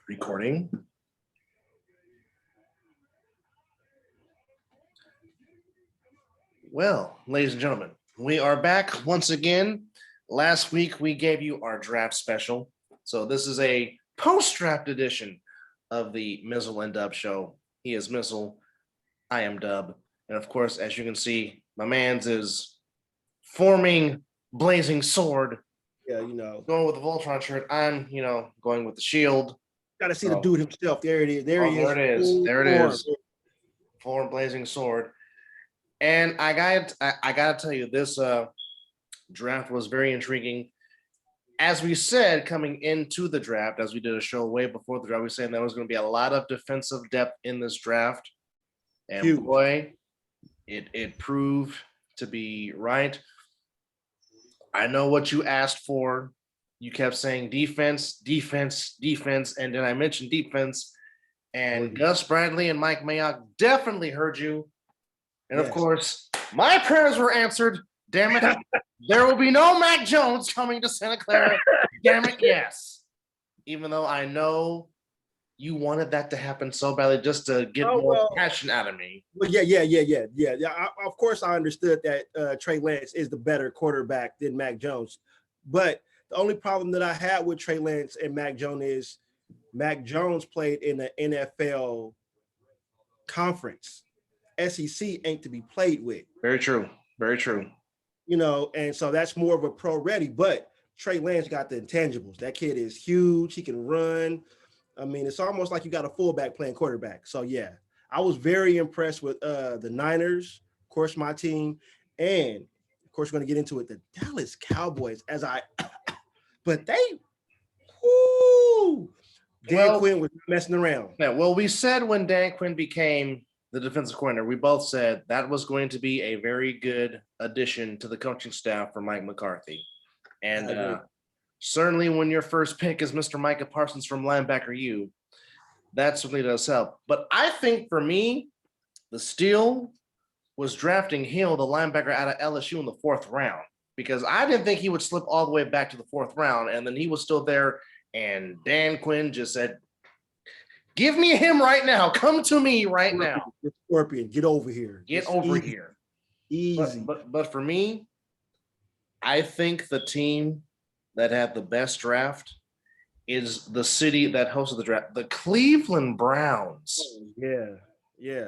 Recording. Well, ladies and gentlemen, we are back once again. Last week we gave you our draft special. So this is a post-draft edition of the Mizzle and Dub show. He is Mizzle, I am Dub. And of course, as you can see, my man's is forming blazing sword. Yeah, going with the Voltron shirt. I'm, going with the shield. Got to see the dude himself. There it is. There he is. There it is. There it is. Form blazing sword. And I gotta tell you, this draft was very intriguing. As we said, coming into the draft, as we did a show way before the draft, we said there was going to be a lot of defensive depth in this draft. And huge. Boy, it proved to be right. I know what you asked for. You kept saying defense, defense, defense, and then I mentioned defense. And Gus Bradley and Mike Mayock definitely heard you. And yes. Of course, my prayers were answered. Damn it. There will be no Mac Jones coming to Santa Clara. Damn it, yes. Even though I know you wanted that to happen so badly just to get more passion out of me. Well, yeah. Of course, I understood that Trey Lance is the better quarterback than Mac Jones. But the only problem that I had with Trey Lance and Mac Jones is Mac Jones played in the NFL conference. SEC ain't to be played with. Very true. Very true. And so that's more of a pro ready. But Trey Lance got the intangibles. That kid is huge. He can run. I mean, it's almost like you got a fullback playing quarterback. So, yeah, I was very impressed with the Niners, of course, my team. And, of course, we're going to get into it, the Dallas Cowboys, but they, Dan Quinn was messing around. Yeah, well, we said when Dan Quinn became the defensive coordinator, we both said that was going to be a very good addition to the coaching staff for Mike McCarthy. And certainly when your first pick is Mr. Micah Parsons from linebacker U, that certainly does help. But I think for me, the steal was drafting Hill, the linebacker out of LSU in the 4th round, because I didn't think he would slip all the way back to the 4th round. And then he was still there. And Dan Quinn just said, give me him right now. Come to me right now. Scorpion, get over here. Get over here. Easy. But for me, I think the team that had the best draft is the city that hosted the draft, the Cleveland Browns. Yeah.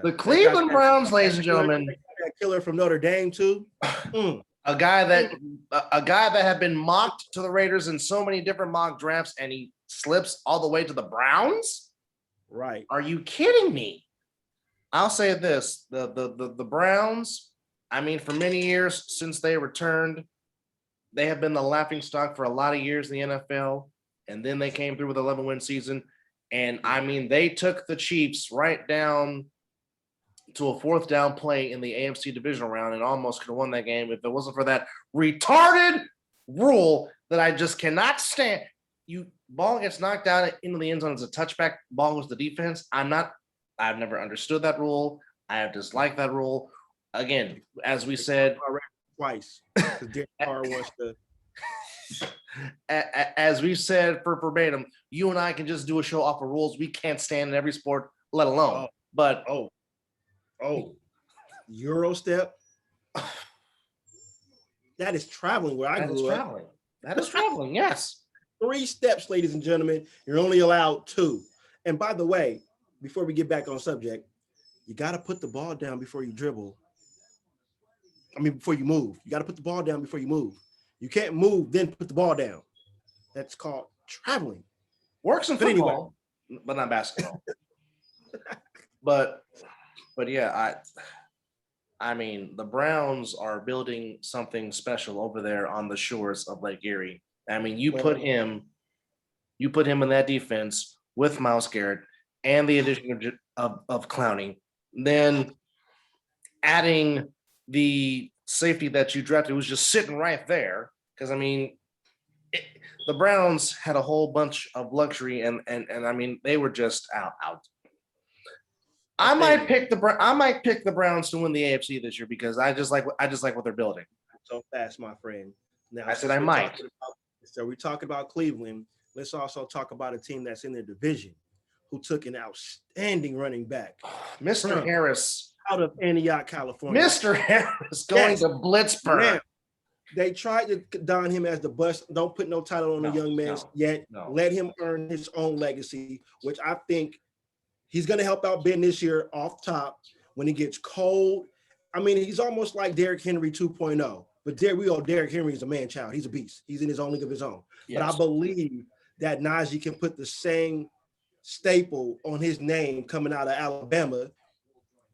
The Cleveland Browns, ladies and gentlemen. That killer from Notre Dame too. A guy that had been mocked to the Raiders in so many different mock drafts, and he slips all the way to the Browns. Right? Are you kidding me? I'll say this: the Browns. I mean, for many years since they returned, they have been the laughingstock for a lot of years in the NFL, and then they came through with an 11-win season. And I mean, they took the Chiefs right down to a 4th down play in the AFC divisional round and almost could have won that game if it wasn't for that retarded rule that I just cannot stand. Ball gets knocked out into the end zone as a touchback. Ball goes to defense. I've never understood that rule. I have disliked that rule. Again, as we said twice, as we said for verbatim, you and I can just do a show off of rules we can't stand in every sport, let alone. Euro step. That is traveling where I grew up. That is traveling, yes. 3 steps, ladies and gentlemen. You're only allowed 2. And by the way, before we get back on subject, you got to put the ball down before you dribble. Before you move. You got to put the ball down before you move. You can't move, then put the ball down. That's called traveling. Works in football, but not basketball. but yeah, I mean, the Browns are building something special over there on the shores of Lake Erie. I mean, you put him in that defense with Myles Garrett and the addition of Clowney, then adding the safety that you drafted was just sitting right there. Because I mean, the Browns had a whole bunch of luxury, and I mean, they were just out. I might pick the Browns to win the AFC this year because I just like what they're building. So fast, my friend. Now I said I might. So we're talking about Cleveland. Let's also talk about a team that's in their division. who took an outstanding running back Mr. Harris. out of Antioch, California. Mr. Harris going to Blitzburg. Now, they tried to don him as the bust. Don't put no title on the young man yet. Let him earn his own legacy, which I think he's going to help out Ben this year off top when it gets cold. I mean, he's almost like Derrick Henry 2.0. But Derrick Henry is a man child. He's a beast. He's in his own league of his own. Yes. But I believe that Najee can put the same staple on his name coming out of Alabama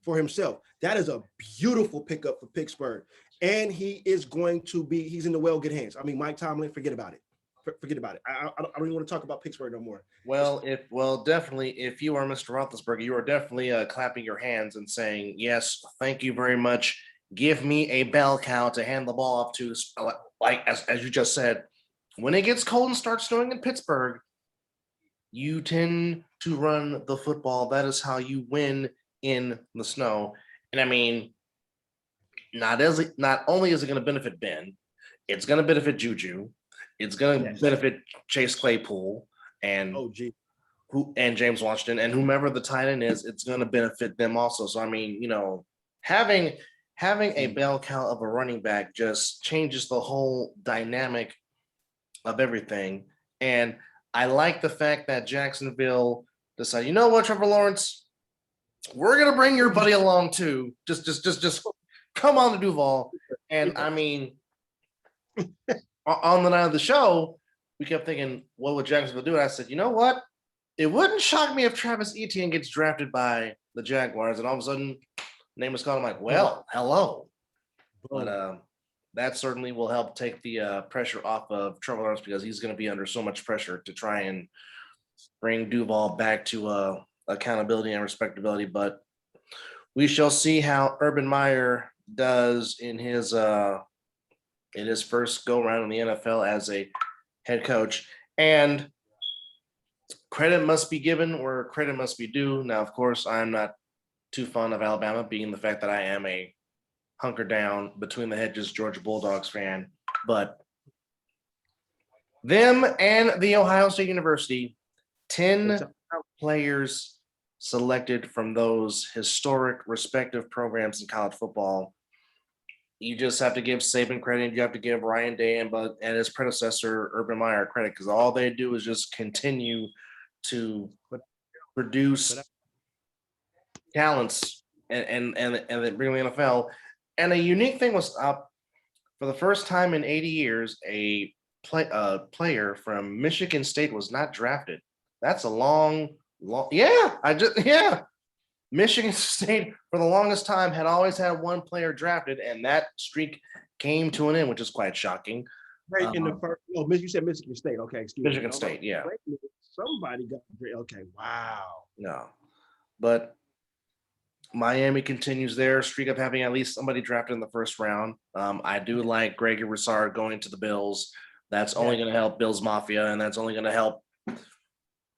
for himself. That is a beautiful pickup for Pittsburgh. And he's in the well-good hands. I mean, Mike Tomlin, forget about it. Forget about it. I don't even want to talk about Pittsburgh no more. Well, definitely, if you are Mr. Roethlisberger, you are definitely clapping your hands and saying, yes, thank you very much. Give me a bell cow to hand the ball off to, like as you just said. When it gets cold and starts snowing in Pittsburgh, you tend to run the football. That is how you win in the snow. And I mean, not only is it going to benefit Ben, it's going to benefit Juju. It's going to benefit Chase Claypool and James Washington and whomever the tight end is. It's going to benefit them also. So I mean, having a bell cow of a running back just changes the whole dynamic of everything. And I like the fact that Jacksonville decided, you know what, Trevor Lawrence, we're going to bring your buddy along too. Just come on to Duval. And I mean, on the night of the show, we kept thinking, what would Jacksonville do? And I said, you know what? It wouldn't shock me if Travis Etienne gets drafted by the Jaguars and all of a sudden name is called. I'm like, well, hello. But that certainly will help take the pressure off of Trevor Lawrence because he's going to be under so much pressure to try and bring Duval back to accountability and respectability. But we shall see how Urban Meyer does in his first go around in the NFL as a head coach. And credit must be given where credit must be due. Now, of course, I'm not too fond of Alabama, being the fact that I am a hunker down between the hedges Georgia Bulldogs fan. But them and the Ohio State University, 10 players selected from those historic respective programs in college football. You just have to give Saban credit. You have to give Ryan Day and his predecessor, Urban Meyer, credit because all they do is just continue to produce talents and they bring the NFL. And a unique thing was for the first time in 80 years, a player from Michigan State was not drafted. That's a long. Michigan State for the longest time had always had one player drafted, and that streak came to an end, which is quite shocking. Right in the first. Oh, you said Michigan State. Okay, excuse me. Michigan State, yeah. Somebody got okay. Wow. No, but Miami continues their streak of having at least somebody drafted in the first round. I do like Gregory Rousseau going to the Bills. That's only going to help Bills Mafia, and that's only going to help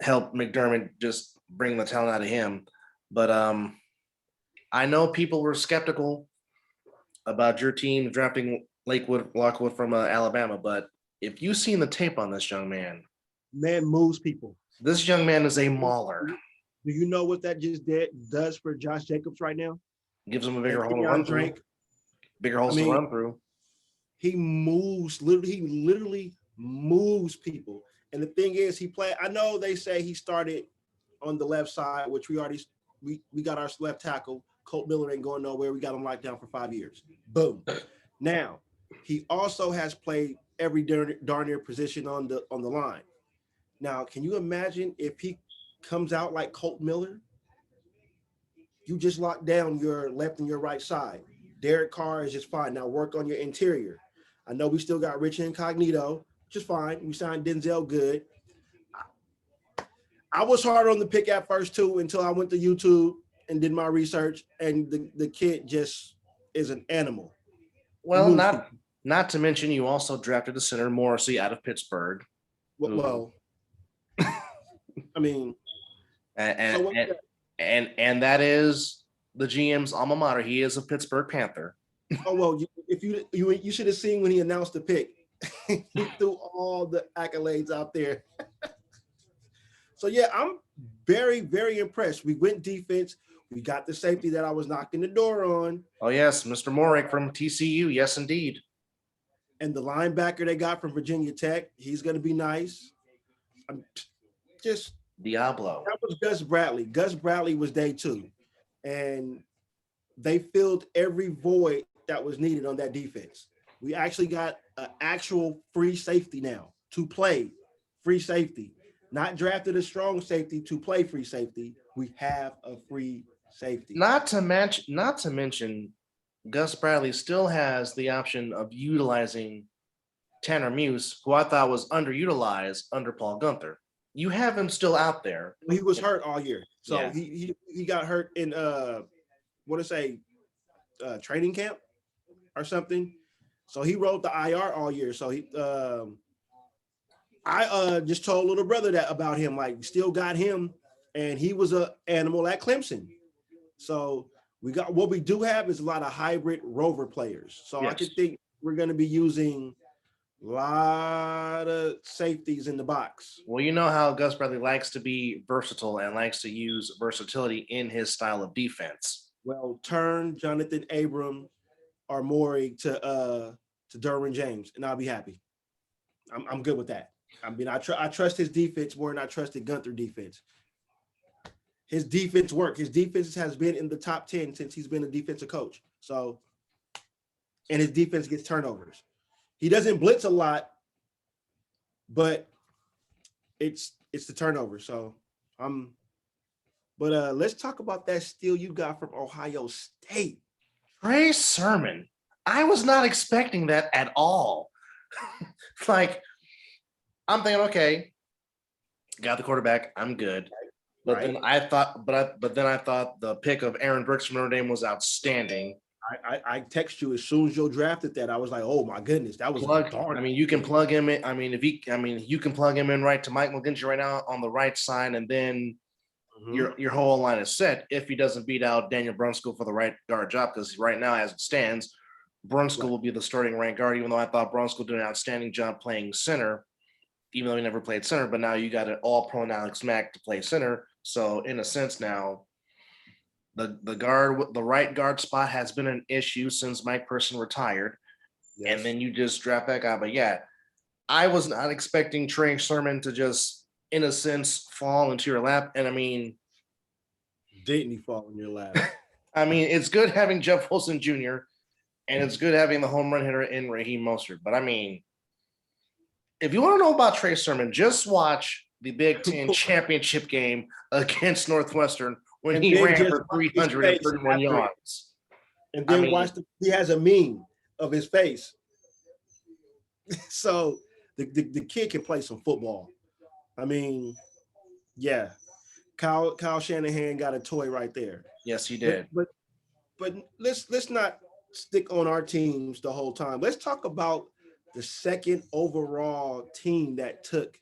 McDermott just bring the talent out of him. But I know people were skeptical about your team drafting Lockwood from Alabama, but if you've seen the tape on this young man moves people. This young man is a mauler. Do you know what that just does for Josh Jacobs right now? Gives him a bigger hole to run through. Bigger holes to run through. He moves, he literally moves people. And the thing is, I know they say he started on the left side, which we got our left tackle. Colt Miller ain't going nowhere. We got him locked down for 5 years. Boom. Now, he also has played every darn near position on the line. Now, can you imagine if he comes out like Colt Miller? You just lock down your left and your right side. Derek Carr is just fine. Now work on your interior. I know we still got Rich Incognito, which is fine. We signed Denzel Good. I was hard on the pick at first too until I went to YouTube and did my research, and the kid just is an animal. Well, not to mention you also drafted a center, Morrissey, out of Pittsburgh. Well, I mean, and that is the GM's alma mater. He is a Pittsburgh Panther. Oh well, if you should have seen when he announced the pick, he threw all the accolades out there. So yeah, I'm very, very impressed. We went defense. We got the safety that I was knocking the door on. Oh, yes, Mr. Morick from TCU. Yes, indeed. And the linebacker they got from Virginia Tech, he's going to be nice. I'm just Diablo. that was Gus Bradley. Gus Bradley was day two, and they filled every void that was needed on that defense. We actually got an actual free safety now to play free safety, not drafted a strong safety to play free safety. We have a free safety. Not to mention, Gus Bradley still has the option of utilizing Tanner Muse, who I thought was underutilized under Paul Gunther. You have him still out there. He was hurt all year, so Yeah. he got hurt in training camp or something. So he rode the IR all year. So I just told little brother that about him, like still got him, and he was a animal at Clemson. So what we do have is a lot of hybrid rover players. So Yes. I could think we're going to be using a lot of safeties in the box. Well, you know how Gus Bradley likes to be versatile and likes to use versatility in his style of defense. Well, turn Jonathan Abram or Maury to Derwin James, and I'll be happy. I'm good with that. I mean, I trust his defense more than I trusted Gunther defense. His defense work. His defense has been in the top 10 since he's been a defensive coach. So, and his defense gets turnovers. He doesn't blitz a lot, but it's the turnover. So let's talk about that steal you got from Ohio State. Trey Sermon. I was not expecting that at all. Like, I'm thinking, okay, got the quarterback, I'm good. But Right. then I thought the pick of Aaron Brooks from Notre Dame was outstanding. I text you as soon as you drafted that. I was like, oh my goodness, that was I mean, you can plug him in. I mean, you can plug him in right to Mike McGlinchey right now on the right side, and then your whole line is set if he doesn't beat out Daniel Brunskill for the right guard job, because right now, as it stands, Brunskill will be the starting right guard, even though I thought Brunskill did an outstanding job playing center, even though he never played center. But now you got an all-pro Alex Mack to play center. So in a sense now, the right guard spot has been an issue since Mike Person retired. Yes. And then you just draft that guy. But yeah, I was not expecting Trey Sermon to just, in a sense, fall into your lap. And I mean, didn't he fall in your lap? I mean, it's good having Jeff Wilson Jr. and it's good having the home run hitter in Raheem Mostert. But I mean, if you want to know about Trey Sermon, just watch the Big Ten championship game against Northwestern when he ran for 331 yards. And then he has a meme of his face. So the kid can play some football. I mean, yeah. Kyle Shanahan got a toy right there. Yes, he did. But let's not stick on our teams the whole time. Let's talk about the second overall team that took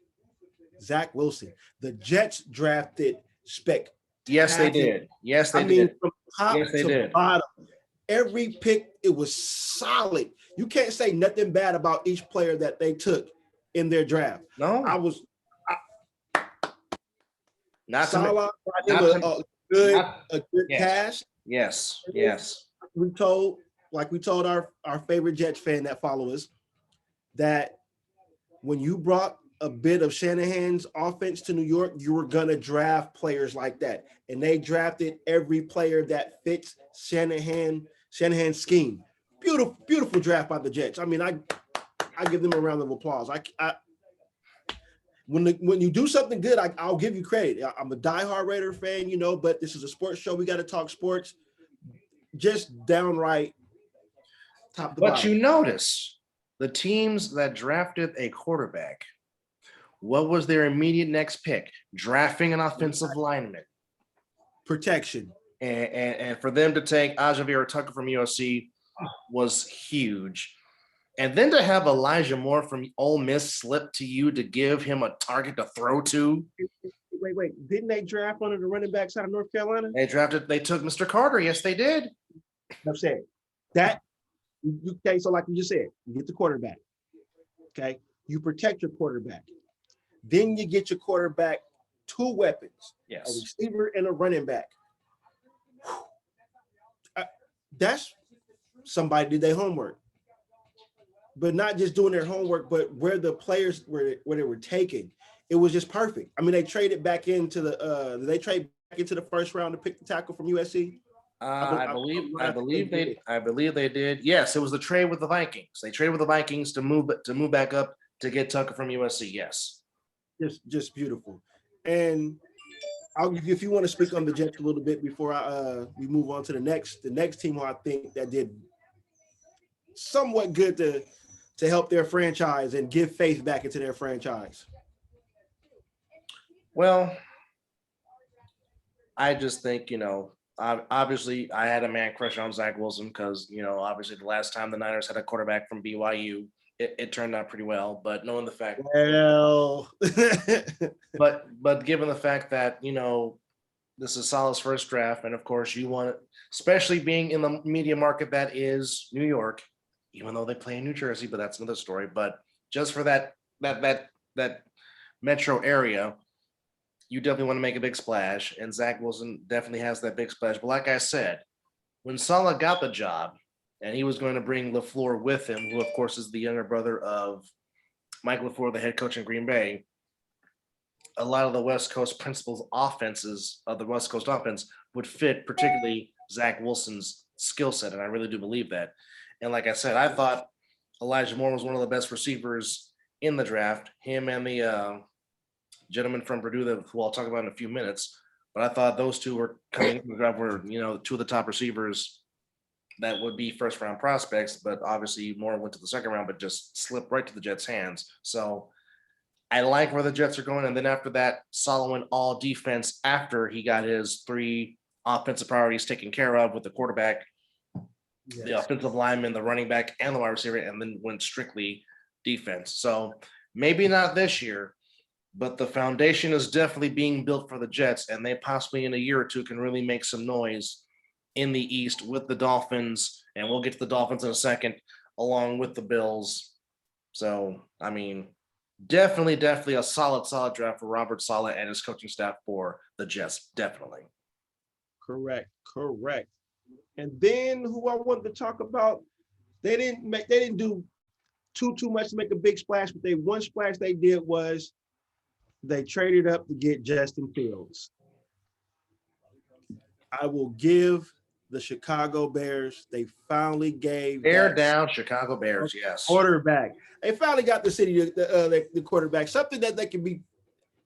Zach Wilson. The Jets drafted spectacular. Yes, they did. Yes, they did. From top to bottom, every pick, it was solid. You can't say nothing bad about each player that they took in their draft. No, a good cast. Yes. We told our favorite Jets fan that follow us that when you brought a bit of Shanahan's offense to New York, you were gonna draft players like that, and they drafted every player that fits Shanahan's scheme. Beautiful draft by the Jets. I mean, I give them a round of applause. When you do something good, I'll give you credit. I'm a diehard Raider fan, but this is a sports show. We got to talk sports. Just downright top to bottom. But you notice the teams that drafted a quarterback, what was their immediate next pick? Drafting an offensive lineman. Protection. And for them to take Ajavier Tucker from USC was huge. And then to have Elijah Moore from Ole Miss slip to you to give him a target to throw to. Wait. Didn't they draft one of the running backs out of North Carolina? They took Mr. Carter. Yes, they did. I'm saying that. Okay, so like you just said, you get the quarterback. Okay, you protect your quarterback. Then you get your quarterback 2 weapons, a Yes. receiver and a running back. That's somebody did their homework, but not just doing their homework, but where the players were, where they were taken. It was just perfect. I mean, they traded back into they trade back into the first round to pick the tackle from USC. I believe they did. Yes, it was the trade with the Vikings. They traded with the Vikings to move back up to get Tucker from USC. Yes. Just beautiful. And if you want to speak on the Jets a little bit before we move on to the next team who I think that did somewhat good to help their franchise and give faith back into their franchise. Well, I just think, obviously I had a man crush on Zach Wilson because, obviously the last time the Niners had a quarterback from BYU, it turned out pretty well. But knowing the fact, well, but given the fact that, this is Salah's first draft, and of course you want it, especially being in the media market that is New York, even though they play in New Jersey, but that's another story. But just for that metro area, you definitely want to make a big splash, and Zach Wilson definitely has that big splash. But like I said, when Salah got the job, and he was going to bring LaFleur with him, who of course is the younger brother of Mike LaFleur, the head coach in Green Bay, a lot of the West Coast principals' offenses of the West Coast offense would fit particularly Zach Wilson's skill set, and I really do believe that. And like I said, I thought Elijah Moore was one of the best receivers in the draft. Him and the gentleman from Purdue, who I'll talk about in a few minutes. But I thought those two were coming in the draft were, two of the top receivers that would be first round prospects. But obviously Moore went to the second round, but just slipped right to the Jets' hands. So I like where the Jets are going. And then after that, Salah went all defense after he got his 3 offensive priorities taken care of with the quarterback, the offensive lineman, the running back, and the wide receiver, and then went strictly defense. So maybe not this year, but the foundation is definitely being built for the Jets, and they possibly in a year or two can really make some noise in the East with the Dolphins, and we'll get to the Dolphins in a second, along with the Bills. So, I mean, definitely a solid draft for Robert Saleh and his coaching staff for the Jets, definitely. Correct. And then who I wanted to talk about, they didn't do too much to make a big splash, but one splash they did was they traded up to get Justin Fields. I will give the Chicago Bears, they finally gave down Chicago Bears, yes. Quarterback. They finally got the city, the quarterback, something that they can be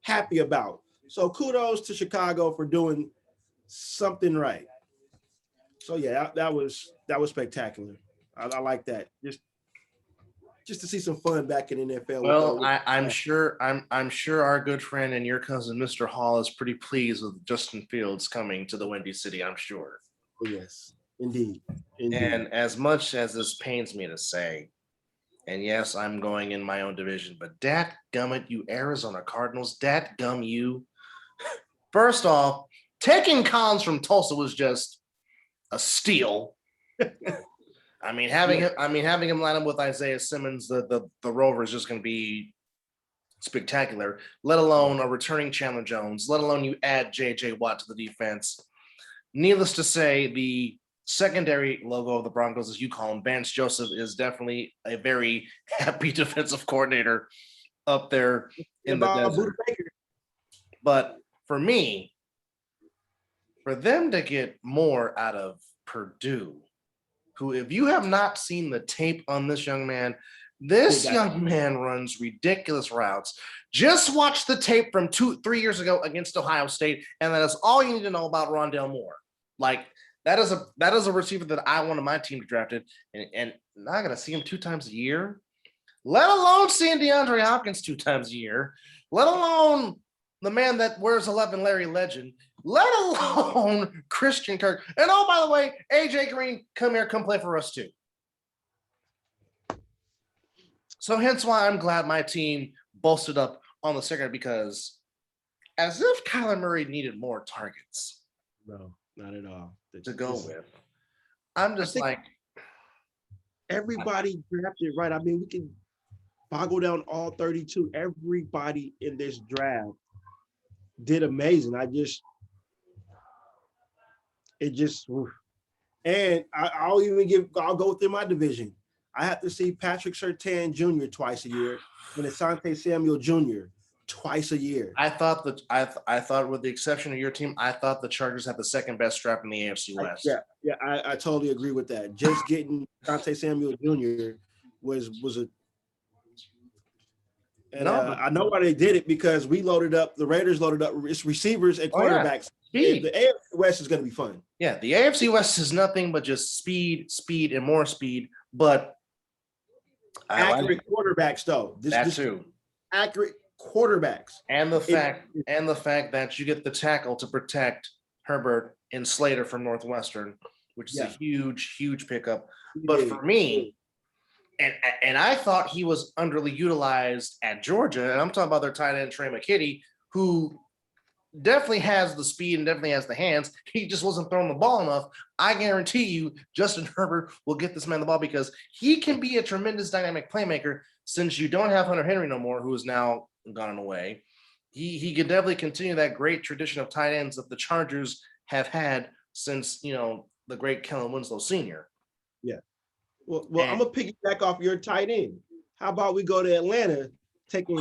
happy about. So kudos to Chicago for doing something right. So yeah, that was spectacular. I like that. Just to see some fun back in the NFL. Well, I'm sure our good friend and your cousin, Mr. Hall, is pretty pleased with Justin Fields coming to the Windy City, I'm sure. Oh, yes, indeed. And as much as this pains me to say, and yes, I'm going in my own division, but dadgummit, you Arizona Cardinals, dadgum you. First off, taking Collins from Tulsa was just a steal. I mean, having him line up with Isaiah Simmons, the Rover is just going to be spectacular. Let alone a returning Chandler Jones. Let alone you add J.J. Watt to the defense. Needless to say, the secondary logo of the Broncos, as you call him, Vance Joseph, is definitely a very happy defensive coordinator up there in the desert. But for me, for them to get more out of Purdue, who, if you have not seen the tape on this young man, this young man runs ridiculous routes. Just watch the tape from 3 years ago against Ohio State, and that is all you need to know about Rondale Moore. Like, that is a receiver that I wanted my team to draft it, and now I got to see him 2 times a year, let alone seeing DeAndre Hopkins 2 times a year, let alone the man that wears 11, Larry Legend, let alone Christian Kirk. And oh, by the way, AJ Green, come here, come play for us too. So hence why I'm glad my team bolstered up on the second, because as if Kyler Murray needed more targets. No, not at all. To go with. I'm just like, everybody drafted right. I mean, we can boggle down all 32. Everybody in this draft did amazing. It just, and I'll go within my division. I have to see Patrick Surtain Jr. twice a year and Asante Samuel Jr. twice a year. I thought that I thought, with the exception of your team, I thought the Chargers had the second best draft in the AFC West. I totally agree with that. Just getting Asante Samuel Jr. was a, and I know why they did it, because the Raiders loaded up its receivers and quarterbacks. The AFC West is going to be fun. Yeah, the AFC West is nothing but just speed, and more speed, but accurate quarterbacks, though. That too. Accurate quarterbacks. And the fact that you get the tackle to protect Herbert and Slater from Northwestern, which is a huge pickup. But for me, and I thought he was underutilized at Georgia, and I'm talking about their tight end Trey McKitty, who definitely has the speed and definitely has the hands. He just wasn't throwing the ball enough. I guarantee you Justin Herbert will get this man the ball, because he can be a tremendous dynamic playmaker. Since you don't have Hunter Henry no more, who is now gone away, he can definitely continue that great tradition of tight ends that the Chargers have had since, the great Kellen Winslow Sr. Yeah. Well, I'm going to piggyback off your tight end. How about we go to Atlanta, taking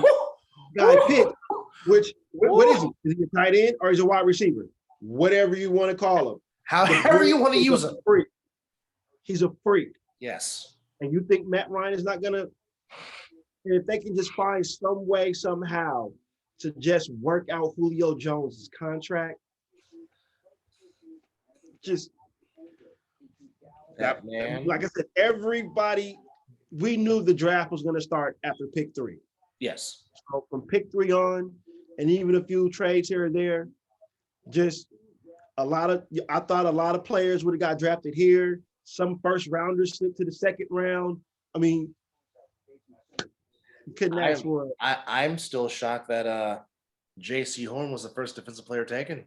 Guy Pitt, which, what is he? Is he a tight end or is he a wide receiver? Whatever you want to call him. However you want to use him. He's a freak. Yes. And you think Matt Ryan is not going to, if they can just find some way, somehow, to just work out Julio Jones' contract, just, man. Like I said, everybody, we knew the draft was going to start after pick 3. Yes. So from pick 3 on, and even a few trades here or there, just I thought a lot of players would have got drafted here. Some first rounders slipped to the second round. I mean, you couldn't ask for. I'm still shocked that J.C. Horn was the first defensive player taken.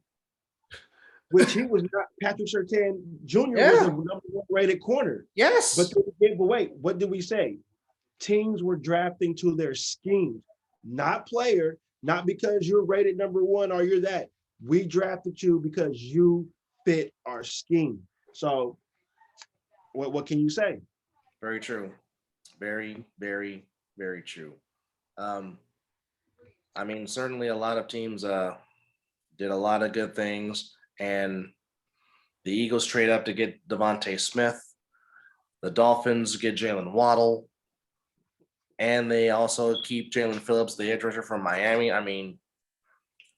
Which he was not. Patrick Surtain Jr. was the number 1 rated corner. Yes. But wait, what did we say? Teams were drafting to their schemes, not player, not because you're rated number 1 or you're that. We drafted you because you fit our scheme. So what can you say? Very true. Very, very, very true. I mean, certainly a lot of teams did a lot of good things, and the Eagles trade up to get Devontae Smith. The Dolphins get Jalen Waddle, and they also keep Jalen Phillips, the edge rusher from Miami. I mean,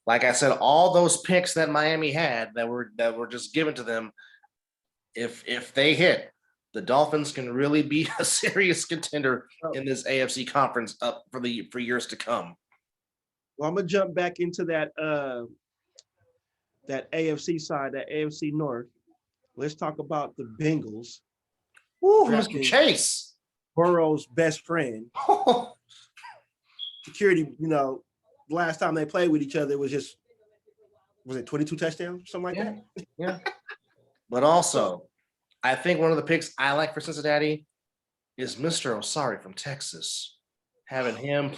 like I said, all those picks that Miami had that were just given to them, if they hit, the Dolphins can really be a serious contender in this AFC conference up for years to come. Well, I'm gonna jump back into that AFC side, that AFC North. Let's talk about the Bengals. Ooh, Mr. Chase, Burrow's best friend. Security, the last time they played with each other was it 22 touchdowns, something like that? Yeah. But also, I think one of the picks I like for Cincinnati is Mr. Osari from Texas. Having him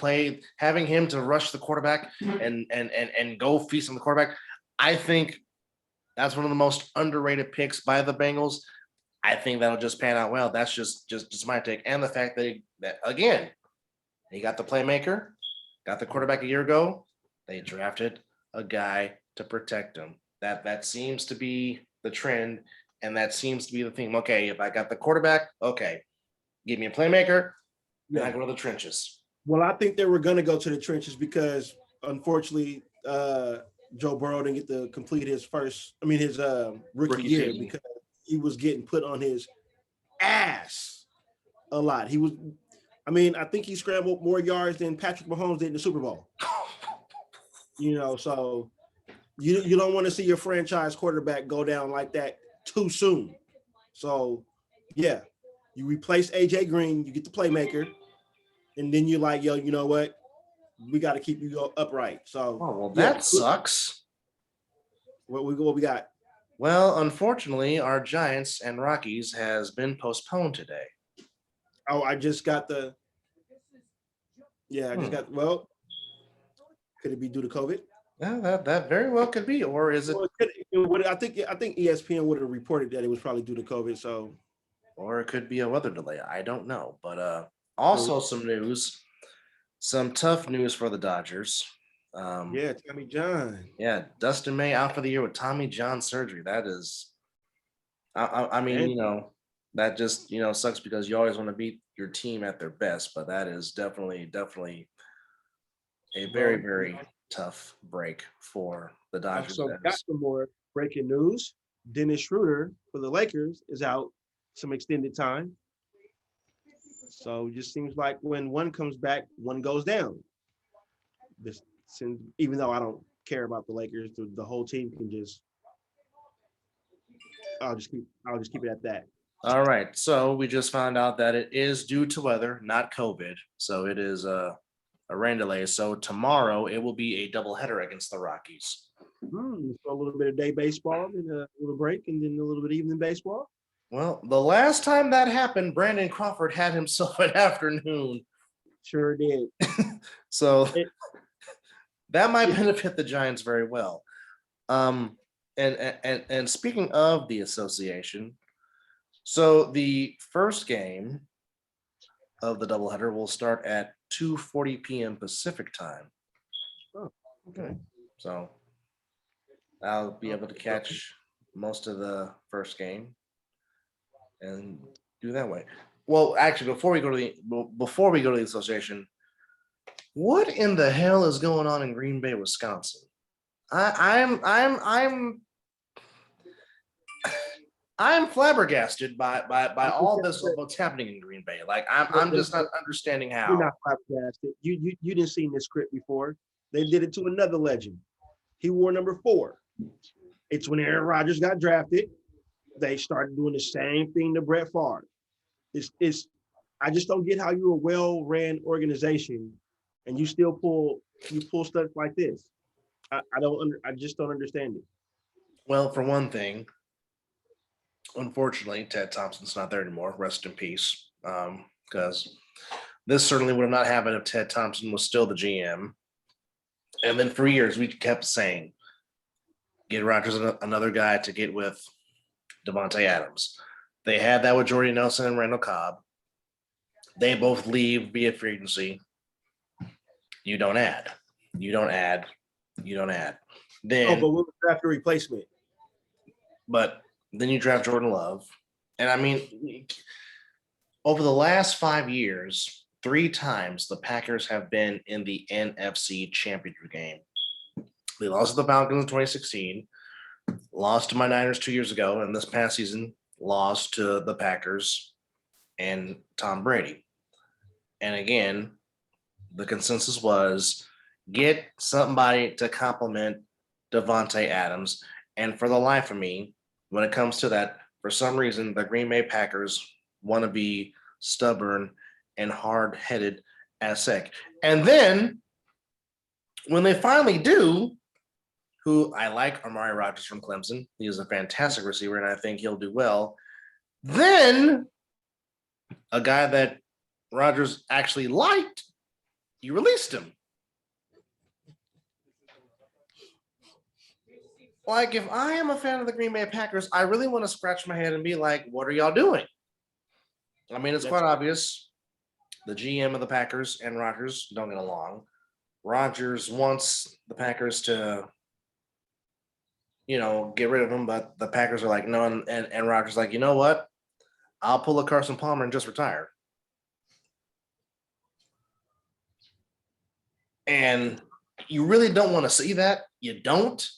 to rush the quarterback and go feast on the quarterback. I think that's one of the most underrated picks by the Bengals. I think that'll just pan out well. That's just my take. And the fact that again, he got the playmaker, got the quarterback a year ago. They drafted a guy to protect him. That seems to be the trend, and that seems to be the theme. Okay, if I got the quarterback, okay, give me a playmaker, then I go to the trenches. Well, I think they were going to go to the trenches because, unfortunately, Joe Burrow didn't get to complete his rookie year season, because he was getting put on his ass a lot. I think he scrambled more yards than Patrick Mahomes did in the Super Bowl. So you don't want to see your franchise quarterback go down like that too soon. So, yeah, you replace AJ Green, you get the playmaker, and then you're like, yo, you know what? We got to keep you upright. So, that sucks. What we got? Well, unfortunately, our Giants and Rockies has been postponed today. Oh, I just got the. Yeah, I just got. Well, could it be due to COVID? Yeah, that very well could be, or is it? Well, I think ESPN would have reported that it was probably due to COVID. So Or it could be a weather delay. I don't know. But also some news, some tough news for the Dodgers. yeah, Tommy John. Yeah, Dustin May out for the year with Tommy John surgery. That is, I mean, And that just sucks because you always want to beat your team at their best, but that is definitely a very well, very tough break for the Dodgers. also got some more breaking news. Dennis Schroeder for the Lakers is out some extended time. So it just seems like when one comes back, one goes down. This, even though I don't care about the Lakers, the whole team can just. I'll just keep it at that. All right, so we just found out that it is due to weather, not COVID. So it is a rain delay. So tomorrow it will be a doubleheader against the Rockies. So a little bit of day baseball, and a little break, and then a little bit of evening baseball. Well, the last time that happened, Brandon Crawford had himself an afternoon. Sure did. So that might benefit the Giants very well. And speaking of the association, so the first game of the doubleheader will start at 2:40 p.m. Pacific time. Oh, okay. So I'll be able to catch most of the first game and do that way. Well, actually, before we go to the association, what in the hell is going on in Green Bay, Wisconsin? I'm flabbergasted by all this of what's happening in Green Bay. Like I'm just not understanding how. You're not flabbergasted. You didn't see this script before. They did it to another legend. He wore number 4. It's when Aaron Rodgers got drafted. They started doing the same thing to Brett Favre. It's I just don't get how you're a well-ran organization and you still pull stuff like this. I just don't understand it. Well, for one thing, unfortunately, Ted Thompson's not there anymore. Rest in peace. Because this certainly would have not happened if Ted Thompson was still the GM. And then for years, we kept saying, get Rodgers another guy to get with Devontae Adams. They had that with Jordy Nelson and Randall Cobb. They both leave via free agency. You don't add. Then, but we'll draft a replacement. But then you draft Jordan Love. And I mean, over the last 5 years, 3 times the Packers have been in the NFC Championship game. They lost to the Falcons in 2016, lost to my Niners 2 years ago, and this past season lost to the Packers and Tom Brady. And again, the consensus was get somebody to complement Devontae Adams. And for the life of me, when it comes to that, for some reason, the Green Bay Packers want to be stubborn and hard-headed as heck. And then when they finally do, who I like, Amari Rodgers from Clemson. He is a fantastic receiver, and I think he'll do well. Then a guy that Rodgers actually liked, you released him. Like, if I am a fan of the Green Bay Packers, I really want to scratch my head and be like, what are y'all doing? I mean, it's quite obvious. The GM of the Packers and Rodgers don't get along. Rodgers wants the Packers to, get rid of him, but the Packers are like, no, and Rodgers like, you know what? I'll pull a Carson Palmer and just retire. And you really don't want to see that. You don't.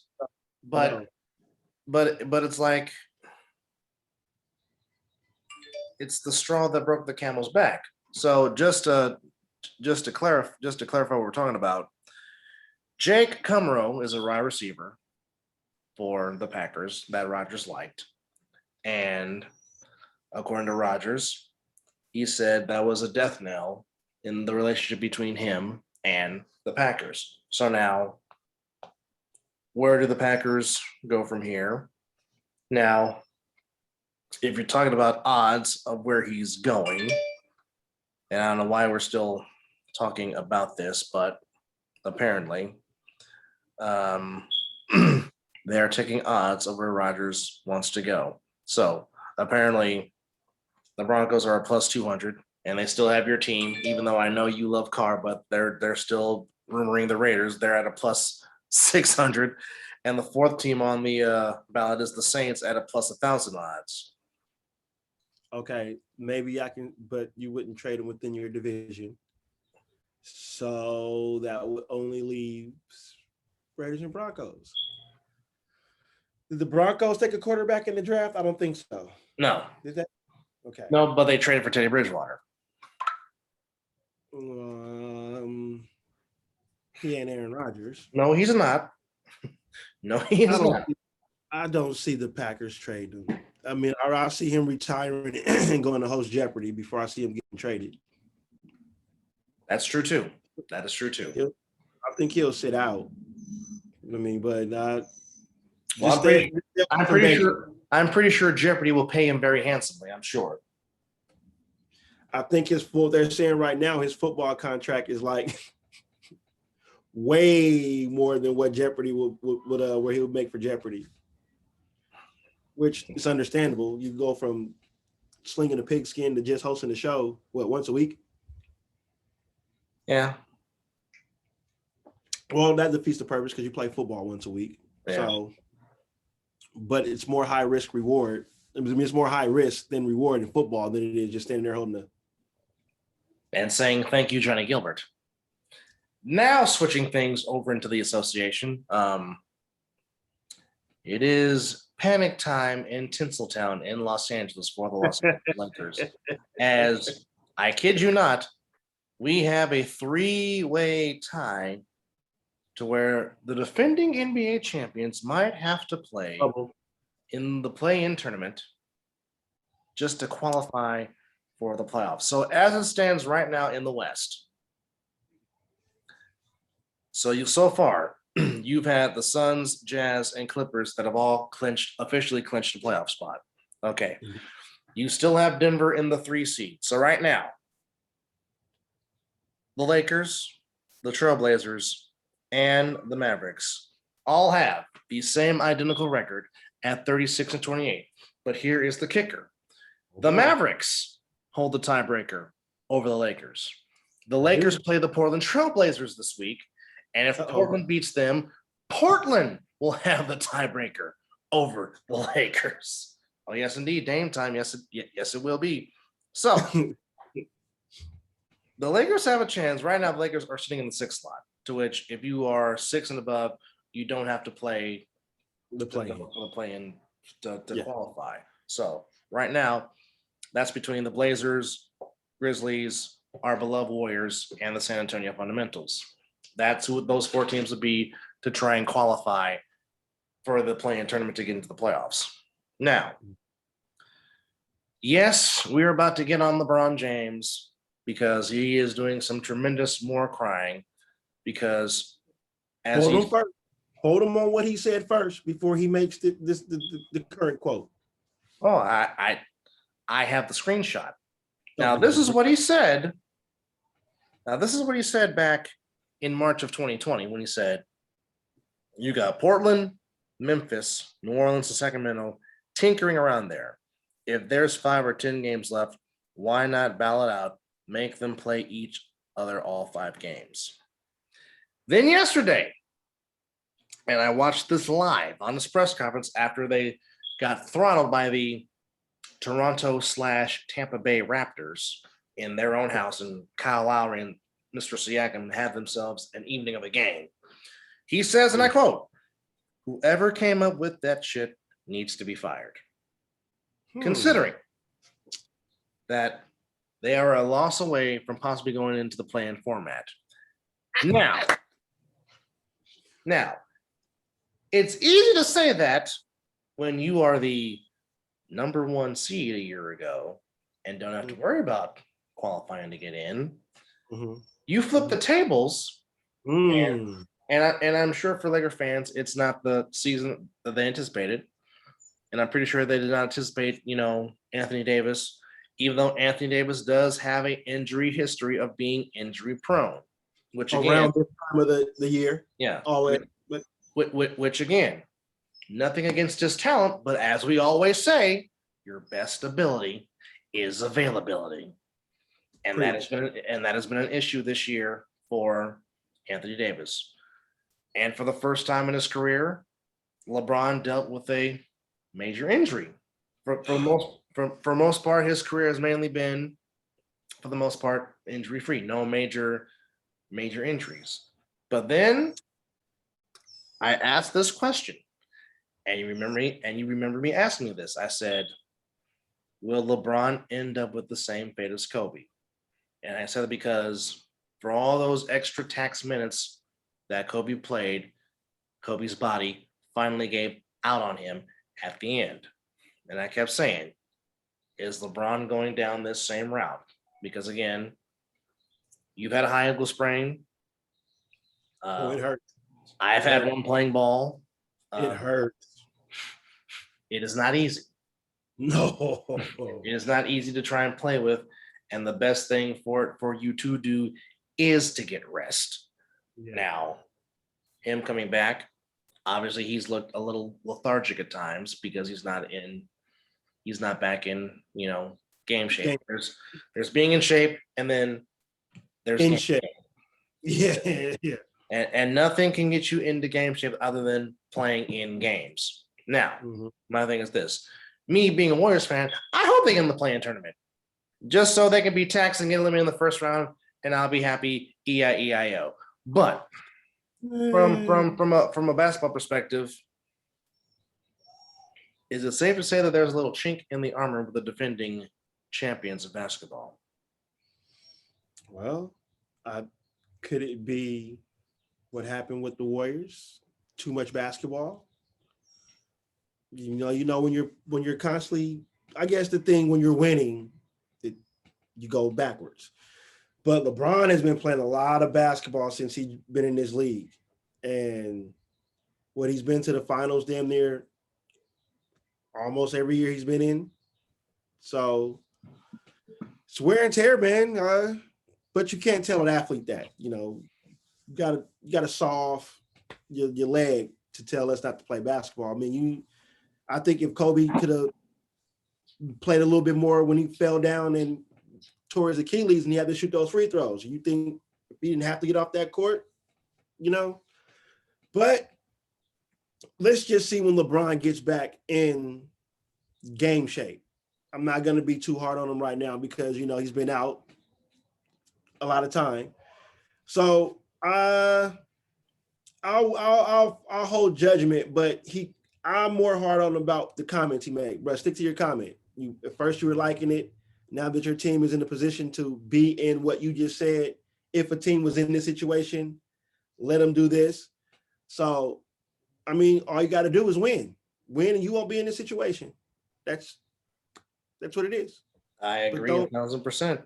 But it's like it's the straw that broke the camel's back. So just to clarify what we're talking about, Jake Kummerow is a wide receiver for the Packers that Rodgers liked. And according to Rodgers, he said that was a death knell in the relationship between him and the Packers. So now, where do the Packers go from here? Now, if you're talking about odds of where he's going, and I don't know why we're still talking about this, but apparently, they're taking odds of where Rodgers wants to go. So apparently, the Broncos are a plus 200, and they still have your team. Even though I know you love Carr, but they're still rumoring the Raiders. They're at a plus 600, and the fourth team on the ballot is the Saints at a plus 1,000 odds. Okay, maybe I can, but you wouldn't trade him within your division. So that would only leave Raiders and Broncos. Did the Broncos take a quarterback in the draft? I don't think so. No. Did that? Okay. No, but they traded for Teddy Bridgewater. He ain't Aaron Rodgers. No, he's not. No, he's not. I don't see the Packers trading him. I mean, I'll see him retiring and going to host Jeopardy before I see him getting traded. That's true too. That is true too. I think he'll sit out. I mean, but well, I'm pretty sure Jeopardy will pay him very handsomely. I'm sure. I think they're saying right now his football contract is like way more than what Jeopardy would where he would make for Jeopardy, which is understandable. You go from slinging a pigskin to just hosting the show once a week. Yeah. Well, that defeats the purpose because you play football once a week. Yeah. So, but it's more high risk reward. I mean, it's more high risk than reward in football than it is just standing there holding the. And saying thank you, Johnny Gilbert. Now switching things over into the association. It is panic time in Tinseltown in Los Angeles for the Los Angeles Lakers. As I kid you not, we have a 3-way tie to where the defending NBA champions might have to play in the play-in tournament just to qualify for the playoffs. So as it stands right now in the West, so far, you've had the Suns, Jazz, and Clippers that have all officially clinched the playoff spot. Okay. Mm-hmm. You still have Denver in the 3 seed. So right now, the Lakers, the Trailblazers, and the Mavericks all have the same identical record at 36-28. But here is the kicker. The Mavericks hold the tiebreaker over the Lakers. The Lakers play the Portland Trailblazers this week. And if Portland beats them, Portland will have the tiebreaker over the Lakers. Oh, yes, indeed. Dame time. Yes, it will be. So the Lakers have a chance. Right now, the Lakers are sitting in the 6th slot, to which if you are 6 and above, you don't have to play the play-in to qualify. So right now, that's between the Blazers, Grizzlies, our beloved Warriors, and the San Antonio Fundamentals. That's who those 4 teams would be to try and qualify for the play-in tournament to get into the playoffs. Now, yes, we're about to get on LeBron James because he is doing some tremendous more crying because hold him on what he said first before he makes the current quote. Oh, I have the screenshot. Now, this is what he said. Now, this is what he said back in March of 2020 when he said, you got Portland, Memphis, New Orleans, and Sacramento tinkering around there. If there's 5 or 10 games left, why not ballot out, make them play each other all 5 games? Then yesterday, and I watched this live on this press conference after they got throttled by the Toronto/Tampa Bay Raptors in their own house, and Kyle Lowry and Mr. Siakam had themselves an evening of a game. He says, and I quote, "Whoever came up with that shit needs to be fired." Considering that they are a loss away from possibly going into the play-in format. Now, it's easy to say that when you are the number 1 seed a year ago and don't have to worry about qualifying to get in. Mm-hmm. You flip the tables, and I'm sure for Laker fans, it's not the season that they anticipated. And I'm pretty sure they did not anticipate, Anthony Davis, even though Anthony Davis does have an injury history of being injury prone, which again, around this time of the year. Yeah. Always. But which again, nothing against his talent, but as we always say, your best ability is availability. And that has been an issue this year for Anthony Davis. And for the first time in his career, LeBron dealt with a major injury. For most part, his career has mainly been, for the most part, injury free. No major injuries. But then I asked this question, and you remember me asking you this. I said, will LeBron end up with the same fate as Kobe? And I said it because for all those extra tax minutes that Kobe played, Kobe's body finally gave out on him at the end. And I kept saying, is LeBron going down this same route? Because again, you've had a high ankle sprain. It hurts. I've had one playing ball. It hurts. It is not easy. No. It is not easy to try and play with. And the best thing for you to do is to get rest. Yeah. Now, him coming back, obviously he's looked a little lethargic at times because he's not back in, game shape. There's being in shape, and then there's in shape. Yeah. And nothing can get you into game shape other than playing in games. Now, my thing is this. Me being a Warriors fan, I hope they get in the play-in tournament. Just so they can be taxed and get eliminated in the first round, and I'll be happy, E-I-E-I-O. But from a basketball perspective, is it safe to say that there's a little chink in the armor with the defending champions of basketball? Well, could it be what happened with the Warriors? Too much basketball? You know when you're constantly, I guess the thing when you're winning, you go backwards. But LeBron has been playing a lot of basketball since he's been in this league. And he's been to the finals damn near almost every year he's been in. So it's wear and tear, man. But you can't tell an athlete that, you gotta saw off your leg to tell us not to play basketball. I mean, I think if Kobe could have played a little bit more when he fell down and tore his Achilles and he had to shoot those free throws, you think if he didn't have to get off that court, But let's just see when LeBron gets back in game shape. I'm not going to be too hard on him right now because, he's been out a lot of time. So I'll hold judgment, but I'm more hard on him about the comments he made. Bro, stick to your comment. At first you were liking it. Now that your team is in the position to be in what you just said, if a team was in this situation, let them do this. So, I mean, all you got to do is win, and you won't be in this situation. That's what it is. I agree 1,000%.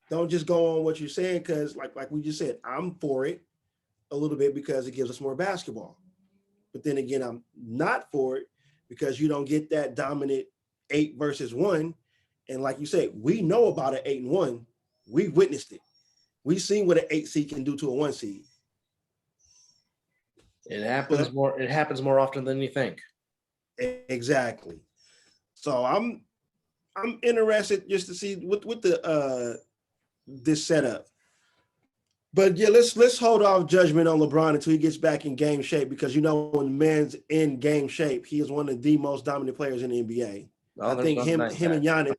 Don't just go on what you're saying because, like we just said, I'm for it a little bit because it gives us more basketball. But then again, I'm not for it because you don't get that dominant 8 versus 1. And like you said, we know about an 8-1. We witnessed it. We've seen what an 8 seed can do to a 1 seed. It happens more often than you think. Exactly. So I'm interested just to see with the this setup. But yeah, let's hold off judgment on LeBron until he gets back in game shape because when the man's in game shape, he is one of the most dominant players in the NBA. I think him and Giannis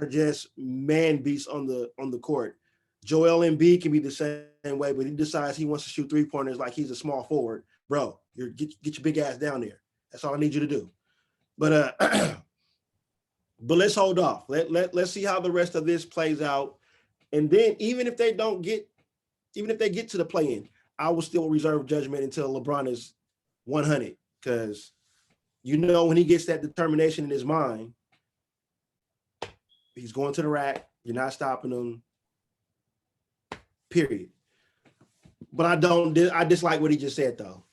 are just man beasts on the court. Joel Embiid can be the same way, but he decides he wants to shoot 3-pointers like he's a small forward. Bro, get your big ass down there. That's all I need you to do. But but let's hold off. Let's see how the rest of this plays out. And then even if they get to the play-in, I will still reserve judgment until LeBron is 100 because when he gets that determination in his mind, he's going to the rack. You're not stopping him. Period. But I dislike what he just said though.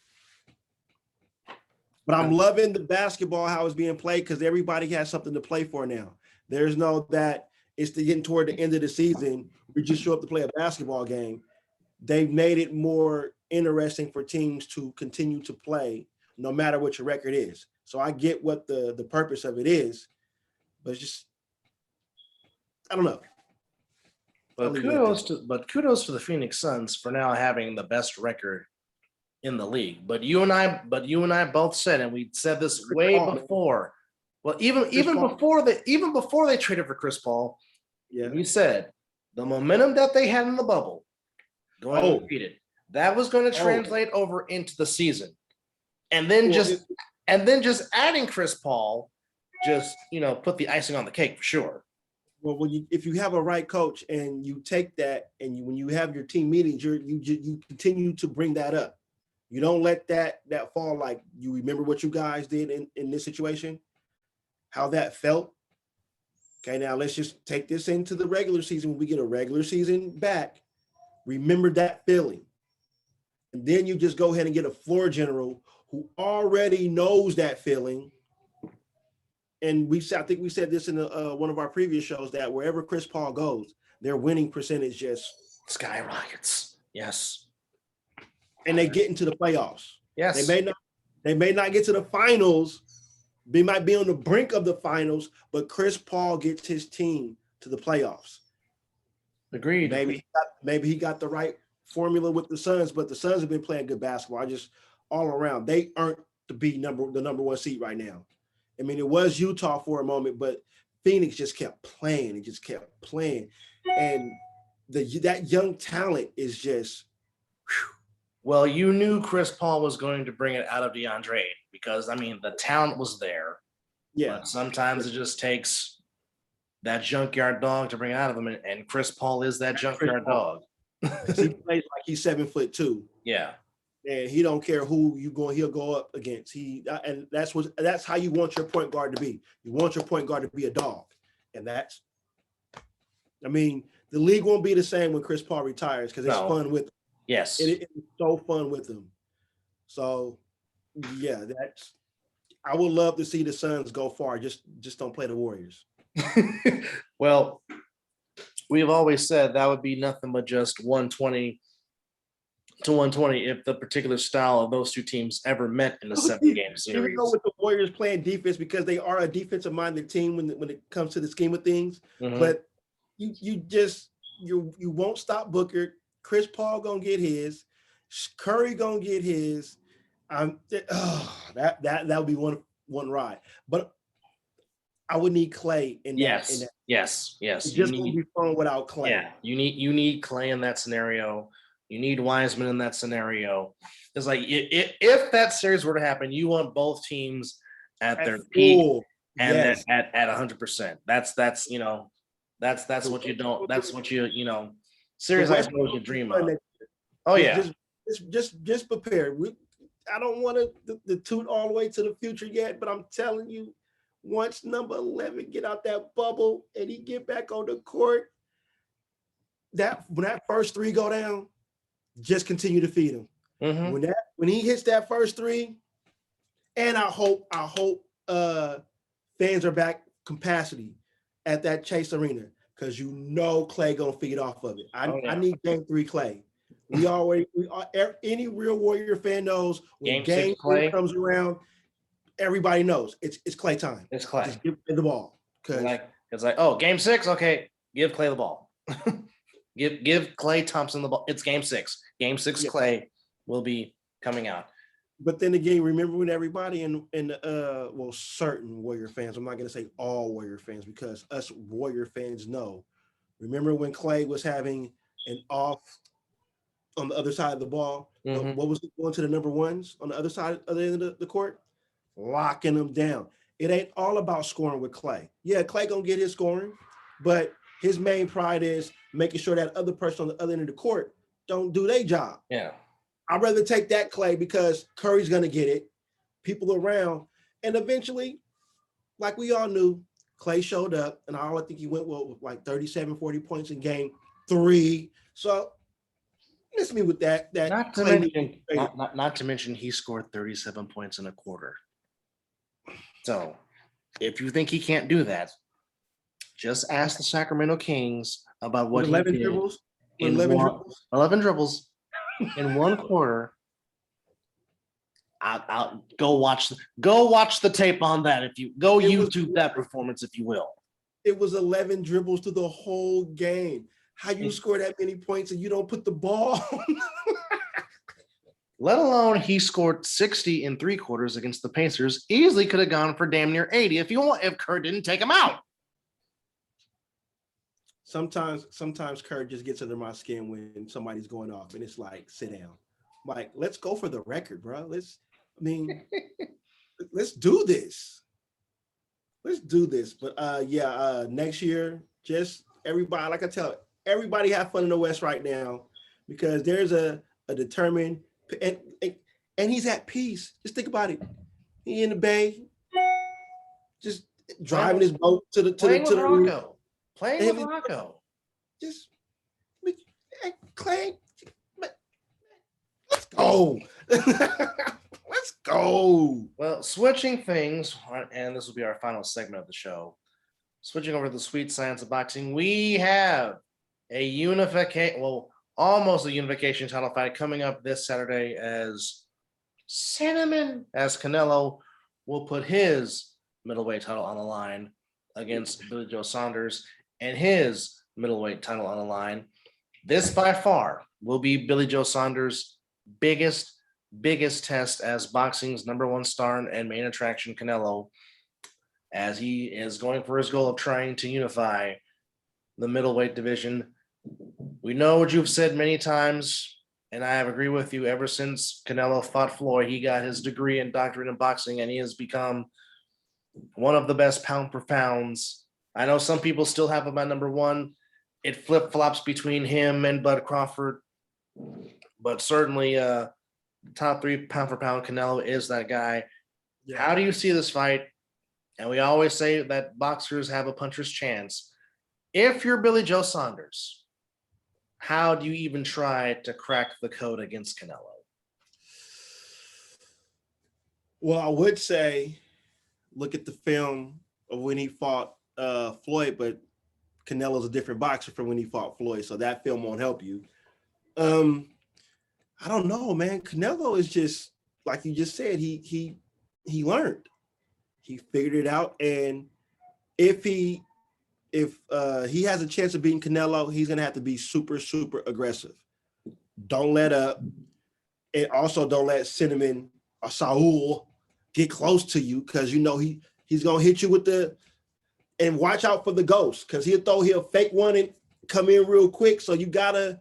But I'm loving the basketball, how it's being played because everybody has something to play for now. There's no that it's getting toward the end of the season. We just show up to play a basketball game. They've made it more interesting for teams to continue to play no matter what your record is. So I get what the purpose of it is, but it's just I don't know. But kudos to the Phoenix Suns for now having the best record in the league. But you and I both said, and we said this way before. Well, even before they traded for Chris Paul, yeah, we said the momentum that they had in the bubble going undefeated, that was going to translate over into the season. And then just adding Chris Paul just put the icing on the cake for sure. Well, if you have a right coach and you take that and when you have your team meetings, you continue to bring that up. You don't let that fall. Like, you remember what you guys did in this situation, how that felt. Okay, now let's just take this into the regular season. When we get a regular season back, remember that feeling. And then you just go ahead and get a floor general who already knows that feeling. And I think we said this in one of our previous shows, that wherever Chris Paul goes, their winning percentage just skyrockets. Yes. And they get into the playoffs. Yes. They may not get to the finals. They might be on the brink of the finals, but Chris Paul gets his team to the playoffs. Agreed. Maybe he got the right formula with the Suns, but the Suns have been playing good basketball. Just all around, they earned to be the number one seed right now. I mean, it was Utah for a moment, but Phoenix just kept playing. It just kept playing, and that young talent is just. Whew. Well, you knew Chris Paul was going to bring it out of DeAndre because, I mean, the talent was there. Yeah. But sometimes it just takes that junkyard dog to bring it out of him, and Chris Paul is that junkyard dog. He plays like he's 7'2". Yeah. And he don't care who he'll go up against. And that's how you want your point guard to be. You want your point guard to be a dog. And the league won't be the same when Chris Paul retires because it's fun with him. Yes. It's so fun with him. So yeah, I would love to see the Suns go far. Just don't play the Warriors. Well, we've always said that would be nothing but just 120 to 120 if the particular style of those two teams ever met in a 7-game series. Even though with the Warriors playing defense, because they are a defensive-minded team when it comes to the scheme of things, but you won't stop Booker. Chris Paul gonna get his. Curry gonna get his. That would be one ride. But I would need Clay in that. Yes. It just won't be fun without Clay. Yeah, you need Clay in that scenario. You need Wiseman in that scenario. It's like if that series were to happen, you want both teams at their peak and at 100%. That's what you don't. That's what you series like those you dream of. Oh yeah. Just prepare. I don't want to toot all the way to the future yet, but I'm telling you, once number 11 get out that bubble and he get back on the court, when that first three go down, just continue to feed him. When he hits that first three, and I hope fans are back capacity at that Chase Arena, because Clay gonna feed off of it. I need Game 3 Clay. Any real Warrior fan knows when Game 3 comes around, everybody knows it's Clay time. It's Clay. Just give Clay the ball. It's like, Game 6, okay, give Clay the ball. give Clay Thompson the ball. It's Game 6. Game 6 Clay will be coming out. But then again, remember when everybody certain Warrior fans, I'm not going to say all Warrior fans because us Warrior fans know. Remember when Clay was having an off on the other side of the ball? What was it going to the number ones on the other side of the end of the court? Locking them down. It ain't all about scoring with Clay. Yeah, Clay going to get his scoring, but his main pride is making sure that other person on the other end of the court don't do their job. Yeah. I'd rather take that Clay because Curry's going to get it, people around. And eventually, like we all knew, Clay showed up, and I think he went with like 37, 40 points in Game 3. So miss me with that. Not to mention he scored 37 points in a quarter. So if you think he can't do that, just ask the Sacramento Kings about what 11 he did. dribbles? 11 dribbles. in one quarter. I'll go watch the tape on that. If you go YouTube that performance, if you will. It was 11 dribbles through the whole game. How you score that many points and you don't put the ball? Let alone he scored 60 in 3 quarters against the Pacers. Easily could have gone for damn near 80 if Kerr didn't take him out. Sometimes Kerr just gets under my skin when somebody's going off, and it's like, sit down. Like, let's go for the record, bro. Let's do this. Let's do this. But next year, just everybody, like I tell everybody, have fun in the West right now, because there's a determined and he's at peace. Just think about it. He in the Bay, just driving his boat to the Rocco. Playing with Rocco. Just Clay, let's go. Let's go. Well, switching things, and this will be our final segment of the show. Switching over to the sweet science of boxing, we have almost a unification title fight coming up this Saturday as Canelo will put his middleweight title on the line against Billy Joe Saunders and his middleweight title on the line. This by far will be Billy Joe Saunders' biggest test as boxing's #1 star and main attraction, Canelo, as he is going for his goal of trying to unify the middleweight division. We know what you've said many times, and I have agreed with you. Ever since Canelo fought Floyd, he got his degree and doctorate in boxing, and he has become one of the best pound for pounds. I know some people still have him at #1. It flip-flops between him and Bud Crawford, but certainly top 3 pound for pound, Canelo is that guy. Yeah. How do you see this fight? And we always say that boxers have a puncher's chance. If you're Billy Joe Saunders, how do you even try to crack the code against Canelo? Well, I would say look at the film of when he fought Floyd, but Canelo's a different boxer from when he fought Floyd, so that film won't help you. I don't know, man. Canelo is just, like you just said, he learned. He figured it out, and if he has a chance of beating Canelo, he's gonna have to be super, super aggressive. Don't let up, and also don't let Cinnamon or Saul get close to you, because you know he's gonna hit you with and watch out for the ghost, because he'll fake one and come in real quick. So you gotta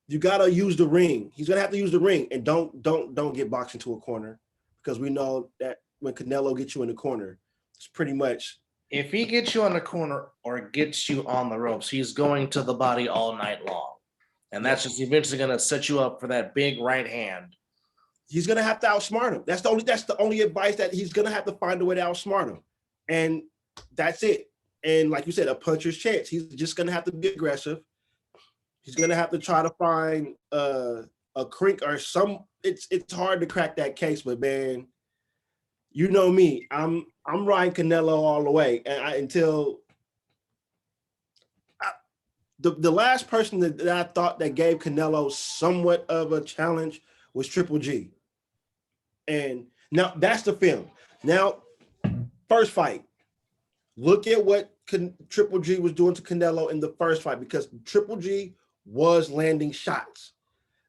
use the ring. He's gonna have to use the ring, and don't get boxed into a corner, because we know that when Canelo gets you in the corner, it's pretty much. If he gets you on the corner or gets you on the ropes, he's going to the body all night long. And that's just eventually going to set you up for that big right hand. He's going to have to outsmart him. That's the only advice, that he's going to have to find a way to outsmart him. And that's it. And like you said, a puncher's chance. He's just going to have to be aggressive. He's going to have to try to find a crink or some. It's hard to crack that case, but man, you know me, I'm riding Canelo all the way, and the last person that I thought that gave Canelo somewhat of a challenge was Triple G. And now that's the film. Now, first fight, look at what Triple G was doing to Canelo in the first fight, because Triple G was landing shots.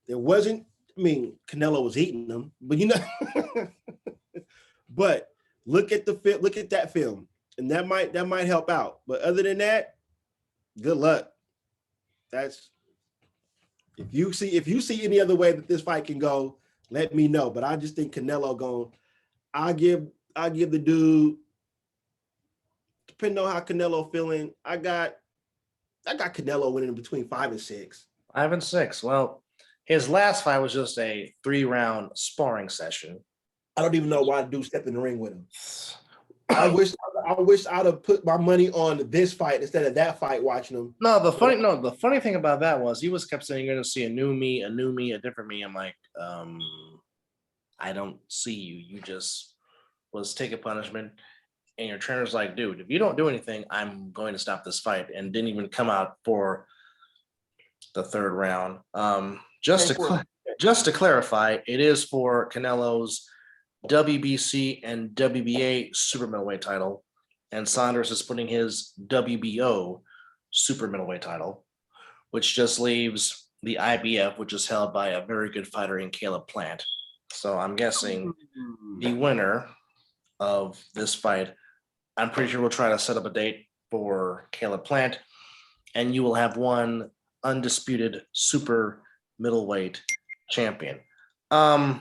There wasn't, Canelo was eating them, but but look at that film, and that might help out. But other than that, good luck. That's if you see any other way that this fight can go, let me know. But I just think Canelo I'll give the dude, depending on how Canelo feeling, I got Canelo winning between 5 and 6. 5 and 6. Well, his last fight was just a 3-round sparring session. I don't even know why the dude stepped in the ring with him. I wish I'd have put my money on this fight instead of that fight watching him. The funny thing about that was he kept saying you're going to see a new me, a different me. I'm like, I don't see you. You just was taking punishment. And your trainer's like, dude, if you don't do anything, I'm going to stop this fight. And didn't even come out for the 3rd round. just to clarify, it is for Canelo's WBC and WBA super middleweight title, and Saunders is putting his WBO super middleweight title, which just leaves the IBF, which is held by a very good fighter in Caleb Plant. So I'm guessing the winner of this fight, I'm pretty sure we'll try to set up a date for Caleb Plant, and you will have one undisputed super middleweight champion. And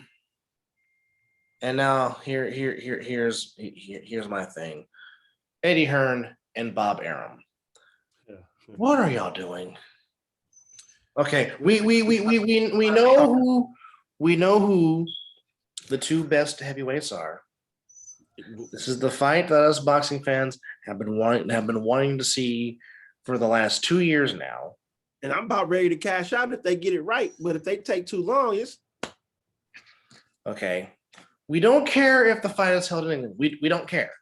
now here's my thing. Eddie Hearn and Bob Arum. Yeah. What are y'all doing? Okay, we know who the two best heavyweights are. This is the fight that us boxing fans have been wanting to see for the last 2 years now. And I'm about ready to cash out if they get it right. But if they take too long, it's okay. We don't care if the fight is held in England. We don't care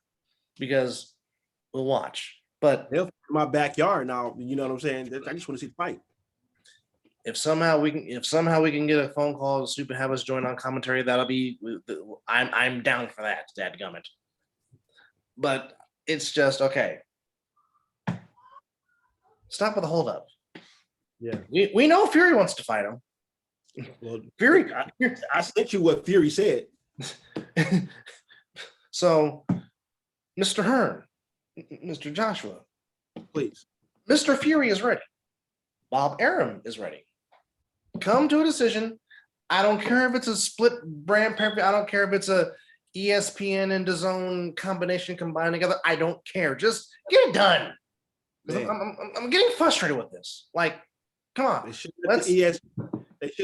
because we'll watch. But they'll in my backyard now. You know what I'm saying? I just want to see the fight. If somehow we can get a phone call to Soup and have us join on commentary, that'll be. I'm down for that. Dadgummit. But it's just okay. Stop with the holdup. Yeah, we know Fury wants to fight him. Well, Fury, I sent you what Fury said. So, Mr. Hearn, Mr. Joshua, Please. Mr. Fury is ready. Bob Arum is ready. Come to a decision. I don't care if it's a split brand pay. I don't care if it's a ESPN and DAZN combination combined together. I don't care. Just get it done. I'm getting frustrated with this. Like, come on. They should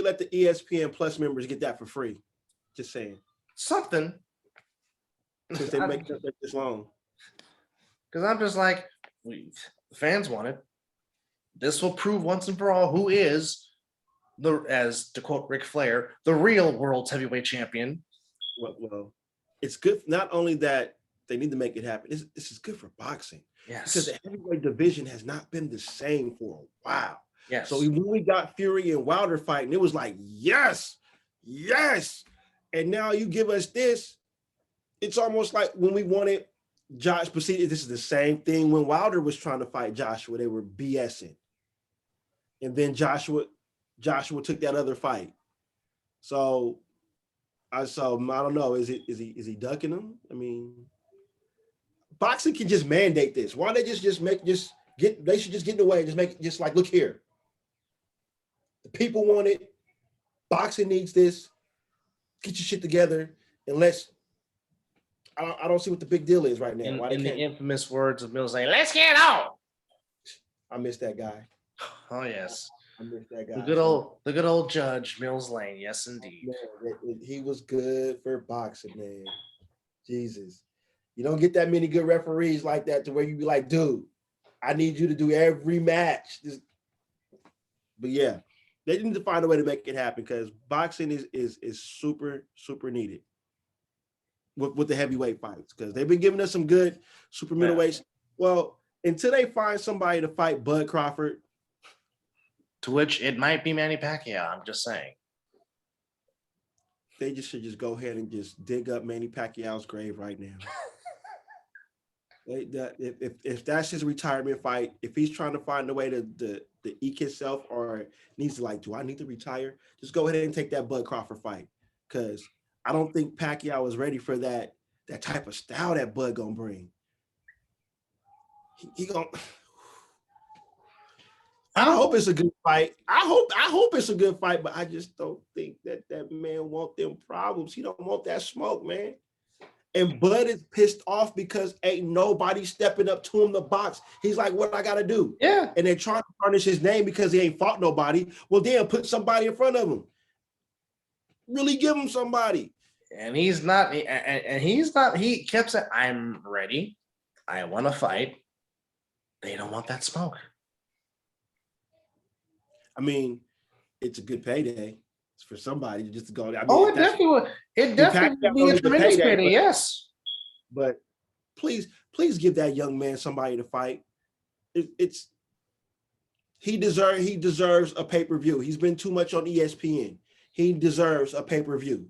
let the ESPN Plus members get that for free. Just saying. Something. Since they make it this long. Because I'm just like, the fans want it. This will prove once and for all who is as to quote Ric Flair, the real world's heavyweight champion. Well, it's good. Not only that they need to make it happen. This is good for boxing. Yes. Because the heavyweight division has not been the same for a while. Yes. So when we got Fury and Wilder fighting, it was like, yes. And now you give us this. It's almost like when we wanted Josh, but see, this is the same thing when Wilder was trying to fight Joshua. They were BSing. And then Joshua took that other fight. So I don't know. Is he ducking him? I mean, boxing can just mandate this. Why they they should just get in the way and just make it just like, look here. The people want it. Boxing needs this. Get your shit together and I don't see what the big deal is right now. In the infamous words of Mills saying, let's get on. I miss that guy. Oh yes. I miss that guy. The good old Judge Mills Lane. Yes, indeed. Man, he was good for boxing, man. Jesus. You don't get that many good referees like that to where you be like, dude, I need you to do every match. But yeah, they need to find a way to make it happen because boxing is super, super needed with the heavyweight fights because they've been giving us some good super middleweights. Well, until they find somebody to fight Bud Crawford. To which it might be Manny Pacquiao. I'm just saying. They should just go ahead and just dig up Manny Pacquiao's grave right now. If that's his retirement fight, if he's trying to find a way to eke himself or needs to do I need to retire? Just go ahead and take that Bud Crawford fight because I don't think Pacquiao is ready for that type of style that Bud gonna bring. He gonna. I hope it's a good fight. I hope it's a good fight, but I just don't think that man want them problems. He don't want that smoke, man. And Bud is pissed off because ain't nobody stepping up to him to box. He's like, what I got to do? Yeah. And they're trying to tarnish his name because he ain't fought nobody. Well, then put somebody in front of him. Really give him somebody. And he's not, he kept saying, I'm ready. I want to fight. They don't want that smoke. I mean, it's a good payday. It's for somebody to just go. I mean, it definitely would. It definitely would be a tremendous payday, yes. But please give that young man somebody to fight. He deserves a pay-per-view. He's been too much on ESPN. he deserves a pay-per-view.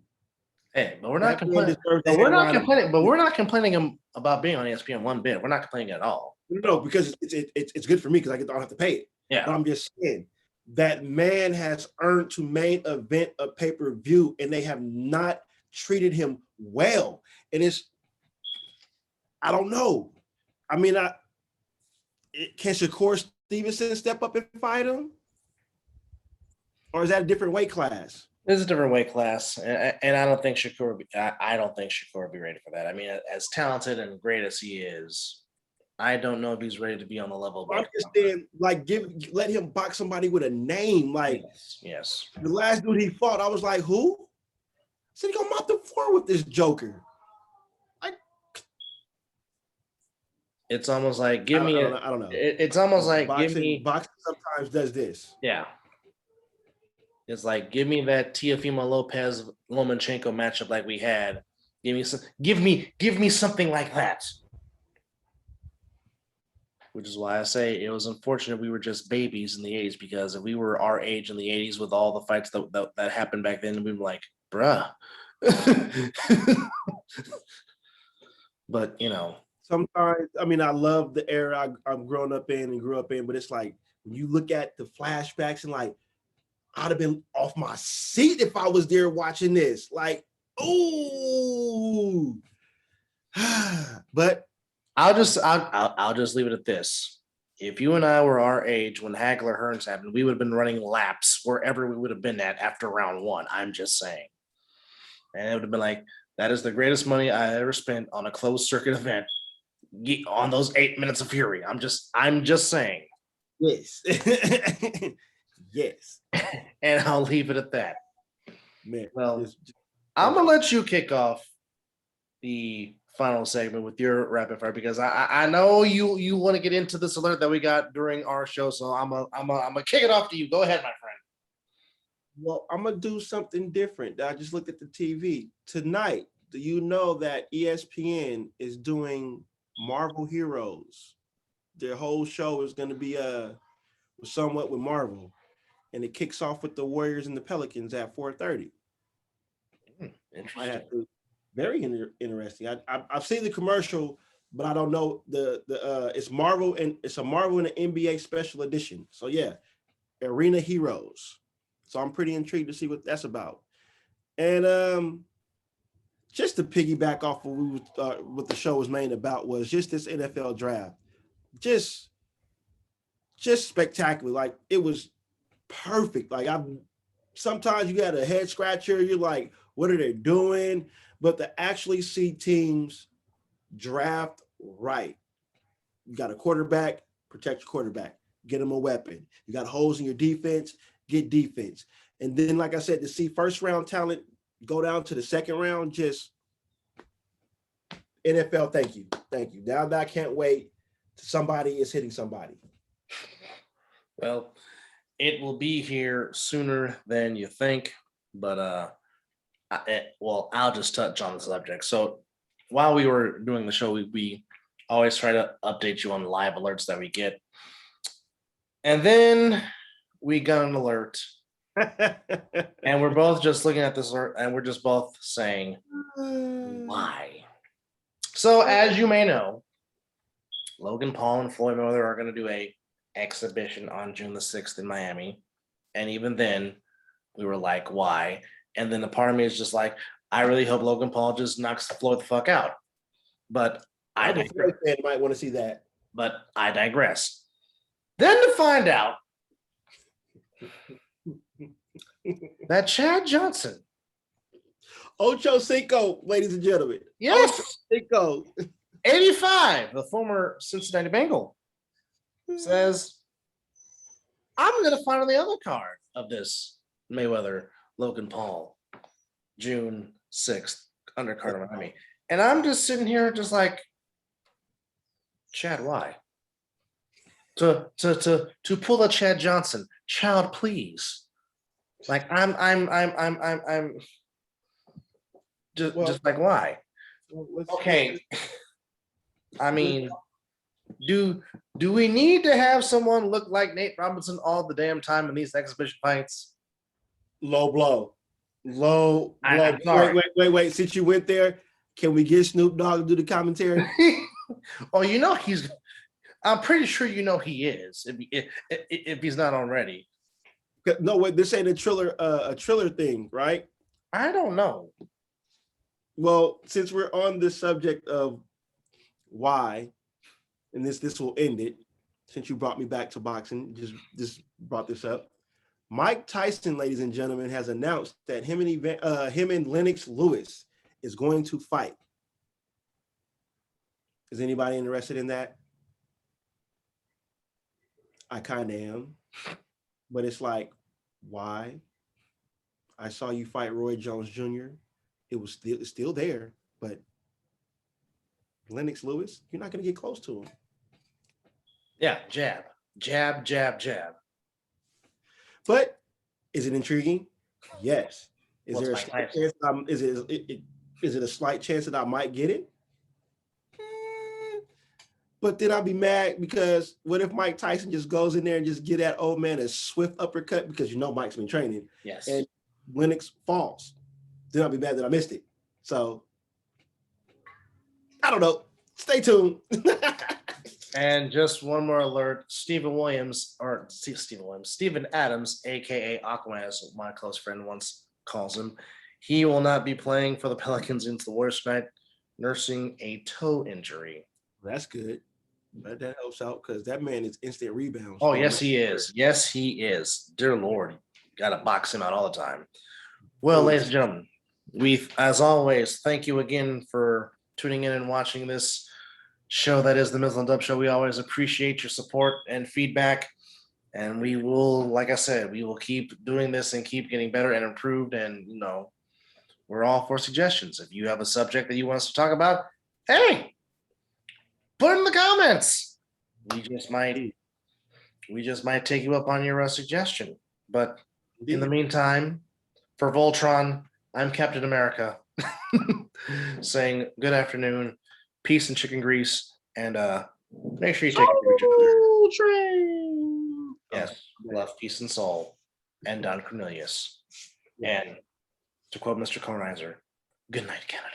Hey, but we're not That man complaining. deserves the But we're not headline. complaining. But we're not complaining about being on ESPN one bit. We're not complaining at all. No, because it's good for me because I don't have to pay it. Yeah. But I'm just saying that man has earned to main event a pay-per-view, and they have not treated him well. And I don't know. I mean, can Shakur Stevenson step up and fight him? Or is that a different weight class? This is a different weight class, and I don't think Shakur. I don't think Shakur will be ready for that. I mean, as talented and great as he is, I don't know if he's ready to be on the level. I'm just saying, like, let him box somebody with a name. Like, yes. The last dude he fought, I was like, who? I said he gonna mop the floor with this Joker. It's almost like I don't know. It's almost like boxing sometimes does this. Yeah. It's like give me that Teofimo Lopez Lomachenko matchup like we had. Give me something like that. Which is why I say it was unfortunate we were just babies in the 80s, because if we were our age in the 80s with all the fights that happened back then, we'd be like, bruh. But sometimes, I mean, I love the era I'm growing up in and grew up in, but it's like when you look at the flashbacks and like, I'd have been off my seat if I was there watching this. Like, ooh. But I'll just leave it at this. If you and I were our age when Hagler Hearns happened, we would have been running laps wherever we would have been at after round one. I'm just saying. And it would have been like, that is the greatest money I ever spent on a closed circuit event on those 8 minutes of fury. I'm just saying. Yes. Yes. And I'll leave it at that. Man, well, I'm going to let you kick off the final segment with your rapid fire, because I know you want to get into this alert that we got during our show. So I'm gonna kick it off to you. Go ahead, my friend. Well, I'm gonna do something different. I just looked at the TV tonight. Do you know that ESPN is doing Marvel Heroes? Their whole show is going to be somewhat with Marvel, and it kicks off with the Warriors and the Pelicans at 4:30. Interesting. Very interesting. I've seen the commercial, but I don't know it's Marvel, and it's a Marvel and an NBA special edition. So yeah, Arena Heroes. So I'm pretty intrigued to see what that's about. And just to piggyback off of what the show was made about was just this NFL draft, just spectacular. Like, it was perfect. Like, sometimes you got a head scratcher. You're like, what are they doing? But to actually see teams draft right, you got a quarterback, protect your quarterback, get him a weapon. You got holes in your defense, get defense. And then, like I said, to see first round talent go down to the second round, just NFL, thank you. Now that I can't wait, somebody is hitting somebody. Well, it will be here sooner than you think, but I'll just touch on the subject. So while we were doing the show, we always try to update you on live alerts that we get. And then we got an alert. And we're both just looking at this alert, and we're just both saying, why? So as you may know, Logan Paul and Floyd Mayweather are going to do a exhibition on June the 6th in Miami. And even then, we were like, why? And then the part of me is just like, I really hope Logan Paul just knocks Floyd the fuck out. But I might want to see that. But I digress. Then to find out that Chad Johnson, Ocho Cinco, ladies and gentlemen. Yes. Ocho Cinco. 85, the former Cincinnati Bengal, says, I'm going to fight on the other card of this Mayweather Logan Paul June 6th undercard of Miami. And I'm just sitting here just like, Chad, why? To pull a Chad Johnson, child, please. Like, I'm just like, why? Okay. I mean, do we need to have someone look like Nate Robinson all the damn time in these exhibition fights? Low blow. Low. I'm Wait, sorry. wait. Since you went there, can we get Snoop Dogg to do the commentary? Oh, I'm pretty sure he is, if he's not already. No, wait, this ain't a Triller thing, right? I don't know. Well, since we're on the subject of why, and this will end it, since you brought me back to boxing, just brought this up. Mike Tyson, ladies and gentlemen, has announced that him and Lennox Lewis is going to fight. Is anybody interested in that? I kind of am, but it's like, why? I saw you fight Roy Jones Jr. It's still there, but Lennox Lewis, you're not going to get close to him. Yeah, jab, jab, jab, jab. But is it intriguing? Yes. Is What's there a Mike slight Tyson? chance? Is it a slight chance that I might get it? But then I'll be mad because what if Mike Tyson just goes in there and just get that old man a swift uppercut because Mike's been training. Yes. And Lennox falls. Then I'll be mad that I missed it. So I don't know. Stay tuned. And just one more alert: Stephen Adams, aka Aquaman, as my close friend once calls him, he will not be playing for the Pelicans into the worst night, nursing a toe injury. That's good. But that helps out because that man is instant rebounds. Oh, yes, he is. Yes, he is. Dear Lord, got to box him out all the time. Well, ladies and gentlemen, as always, thank you again for tuning in and watching this show that is the Mizzle and Dub Show. We always appreciate your support and feedback. And we will, like I said, we will keep doing this and keep getting better and improved. And, we're all for suggestions. If you have a subject that you want us to talk about, hey, put it in the comments. We just might take you up on your suggestion. But in the meantime, for Voltron, I'm Captain America saying good afternoon, peace and chicken grease, and make sure you take Soul Train. Yes, love, peace, and soul, and Don Cornelius. And to quote Mr. Colonizer, good night, Canada.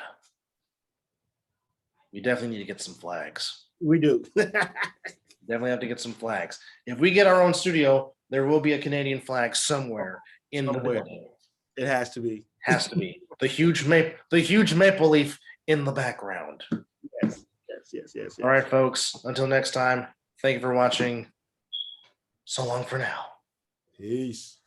We definitely need to get some flags. We do. Definitely have to get some flags. If we get our own studio, there will be a Canadian flag somewhere in the building. It has to be. Has to be. The huge maple leaf in the background. Yes. All right, folks. Until next time, thank you for watching. So long for now. Peace.